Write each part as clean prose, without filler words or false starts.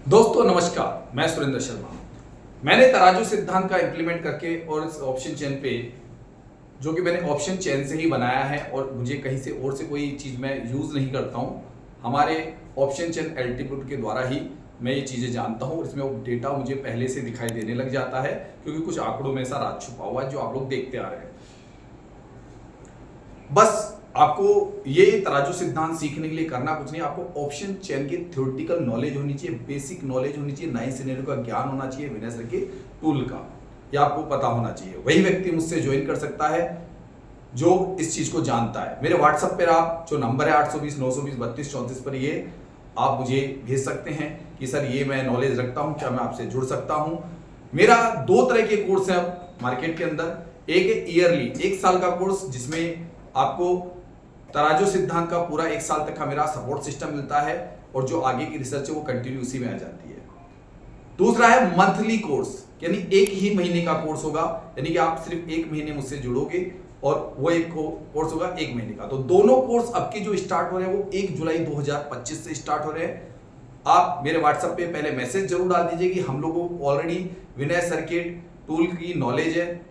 दोस्तों नमस्कार, मैं सुरेंद्र शर्मा। मैंने तराजू सिद्धांत का इंप्लीमेंट करके और इस ऑप्शन चेन पे, जो कि मैंने ऑप्शन चेन से ही बनाया है और मुझे कहीं से और से कोई चीज़ मैं यूज़ नहीं करता हूँ। हमारे ऑप्शन चेन एल्टीट्यूड के द्वारा ही मैं ये चीज़ें जानता हूँ। इसमें वो डेटा मुझे पहले से दिखाई देने लग जाता है, क्योंकि कुछ आंकड़ों में ऐसा राज छुपा हुआ है जो आप लोग देखते आ रहे हैं। बस आपको ये तराजू सिद्धांत सीखने के लिए करना कुछ नहीं, आपको ऑप्शन चेन की थ्योरेटिकल नॉलेज होनी चाहिए, बेसिक नॉलेज होनी चाहिए, नए सिनेरियो का ज्ञान होना चाहिए, विनय सर के टूल का ये आपको पता होना चाहिए। वही व्यक्ति मुझसे ज्वाइन कर सकता है जो इस चीज को जानता है। मेरे व्हाट्सएप पर आप जो नंबर है 820 920 32 34 पर ये आप मुझे भेज सकते हैं कि सर ये मैं नॉलेज रखता हूँ, क्या मैं आपसे जुड़ सकता हूँ। मेरा दो तरह के कोर्स है मार्केट के अंदर। एक है ईयरली 1 साल का कोर्स, जिसमें आपको तराजू सिद्धांत का पूरा 1 साल तक का मेरा सपोर्ट सिस्टम मिलता है और जो आगे की रिसर्च है वो कंटिन्यू उसी में आ जाती है। दूसरा है मंथली कोर्स, यानी 1 ही महीने का कोर्स होगा, यानी कि आप सिर्फ 1 महीने मुझसे जुड़ोगे और वो एक कोर्स होगा 1 महीने का। तो दोनों कोर्स अब के जो स्टार्ट हो रहे हैं वो 1 जुलाई 2025 से स्टार्ट हो रहे हैं। आप मेरे व्हाट्सएप पे पहले मैसेज जरूर डाल दीजिए कि हम लोगों को ऑलरेडी विनय सर के टूल की नॉलेज है,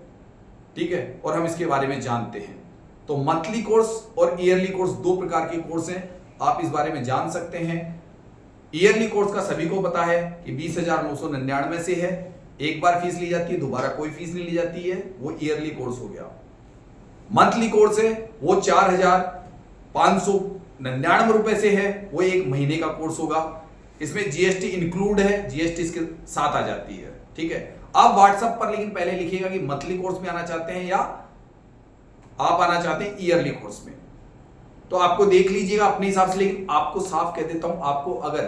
ठीक है, और हम इसके बारे में जानते हैं। तो मंथली कोर्स और ईयरली कोर्स 2 प्रकार के कोर्स हैं, आप इस बारे में जान सकते हैं। ईयरली कोर्स का सभी को पता है कि 20,999 से है, एक बार फीस ली जाती है, दोबारा कोई फीस नहीं ली जाती है, वो ईयरली कोर्स हो गया। मंथली कोर्स है वो 4,599 रुपए से है, वो 1 महीने का कोर्स होगा। इसमें जीएसटी इंक्लूड है, जीएसटी इसके साथ आ जाती है, ठीक है। आप व्हाट्सएप पर लेकिन पहले लिखिएगा कि मंथली कोर्स में आना चाहते हैं या आप आना चाहते हैं ईयरली कोर्स में। तो आपको देख लीजिएगा अपने हिसाब से, लेकिन आपको साफ कह देता हूं, आपको अगर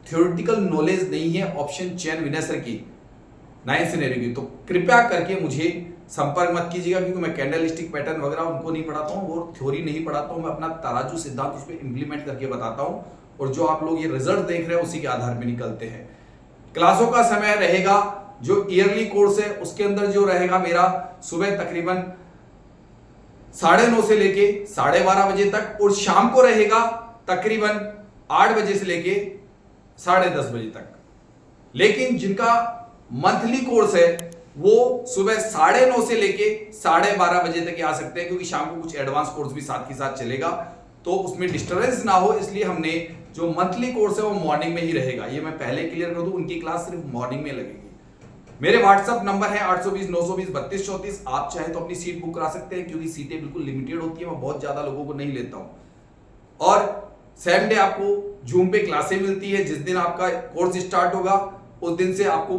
थ्योरेटिकल नॉलेज नहीं है ऑप्शन चेन विनय सर की 9 सिनेरियो की, तो कृपया करके मुझे संपर्क मत कीजिएगा, क्योंकि मैं कैंडलस्टिक पैटर्न वगैरह उनको नहीं पढ़ाता हूं, वो थ्योरी नहीं पढ़ाता हूं। मैं अपना तराजू सिद्धांत उस पर इंप्लीमेंट करके बताता हूं और जो आप लोग ये रिजल्ट देख रहे हैं उसी के आधार पर निकलते हैं। क्लासों का समय रहेगा, जो ईयरली कोर्स है उसके अंदर जो रहेगा मेरा सुबह तकरीबन 9:30 से लेके 12:30 बजे तक, और शाम को रहेगा तकरीबन 8 बजे से लेके 10:30 बजे तक। लेकिन जिनका मंथली कोर्स है वो सुबह 9:30 से लेके 12:30 बजे तक आ सकते हैं, क्योंकि शाम को कुछ एडवांस कोर्स भी साथ के साथ चलेगा, तो उसमें डिस्टर्बेंस ना हो, इसलिए हमने जो मंथली कोर्स है वो मॉर्निंग में ही रहेगा। ये मैं पहले क्लियर कर दूं, उनकी क्लास सिर्फ मॉर्निंग में लगेगी। मेरे व्हाट्सएप नंबर है 820 920 32 34। आप चाहे तो अपनी सीट बुक करा सकते हैं, क्योंकि सीटें बिल्कुल लिमिटेड होती है, मैं बहुत ज्यादा लोगों को नहीं लेता हूं। और सेम डे आपको जूम पे क्लासें मिलती है। जिस दिन आपका कोर्स स्टार्ट होगा उस दिन से आपको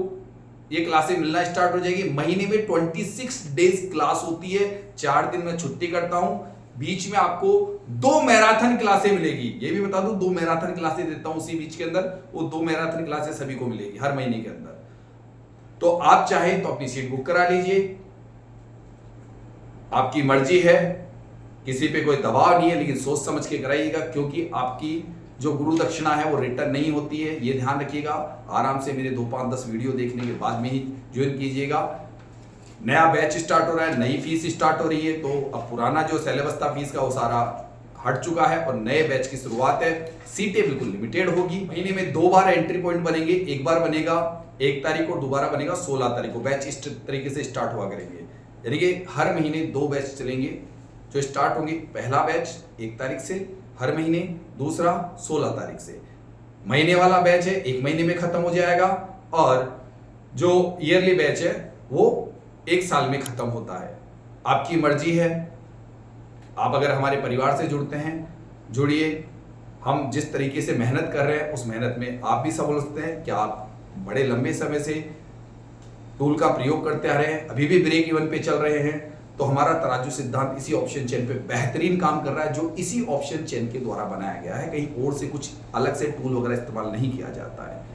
ये क्लासें मिलना स्टार्ट हो जाएगी। महीने में 26 डेज क्लास होती है, 4 दिन मैं छुट्टी करता हूं, बीच में आपको 2 मैराथन क्लासें मिलेगी। ये भी बता दूं, 2 मैराथन क्लासें देता हूं उसी बीच के अंदर, वो 2 मैराथन क्लासें सभी को मिलेगी हर महीने के अंदर। तो आप चाहें तो अपनी सीट बुक करा लीजिए, आपकी मर्जी है, किसी पे कोई दबाव नहीं है, लेकिन सोच समझ के कराइएगा, क्योंकि आपकी जो गुरु दक्षिणा है वो रिटर्न नहीं होती है, ये ध्यान रखिएगा। आराम से मेरे 2 5 10 वीडियो देखने के बाद में ही ज्वाइन कीजिएगा। नया बैच स्टार्ट हो रहा है, नई फीस स्टार्ट हो रही है, तो अब पुराना जो सिलेबस था फीस का वो सारा हट चुका है और नए बैच की शुरुआत है। सीटें बिल्कुल लिमिटेड होगी। महीने में 2 बार एंट्री पॉइंट बनेंगे, एक बार बनेगा 1 तारीख और दोबारा बनेगा 16 तारीख को। बैच इस तरीके से स्टार्ट हुआ करेंगे, यानी कि हर महीने 2 बैच चलेंगे जो स्टार्ट होंगे। पहला बैच 1 तारीख से हर महीने, दूसरा 16 तारीख से। महीने वाला बैच है 1 महीने में खत्म हो जाएगा, और जो ईयरली बैच है वो 1 साल में खत्म होता है। आपकी मर्जी है, आप अगर हमारे परिवार से जुड़ते हैं जुड़िए। हम जिस तरीके से मेहनत कर रहे हैं उस मेहनत में आप भी सफल होते हैं। क्या आप बड़े लंबे समय से टूल का प्रयोग करते आ रहे हैं, अभी भी ब्रेक इवन पे चल रहे हैं, तो हमारा तराजू सिद्धांत इसी ऑप्शन चेन पे बेहतरीन काम कर रहा है, जो इसी ऑप्शन चेन के द्वारा बनाया गया है। कहीं और से कुछ अलग से टूल वगैरह इस्तेमाल नहीं किया जाता है।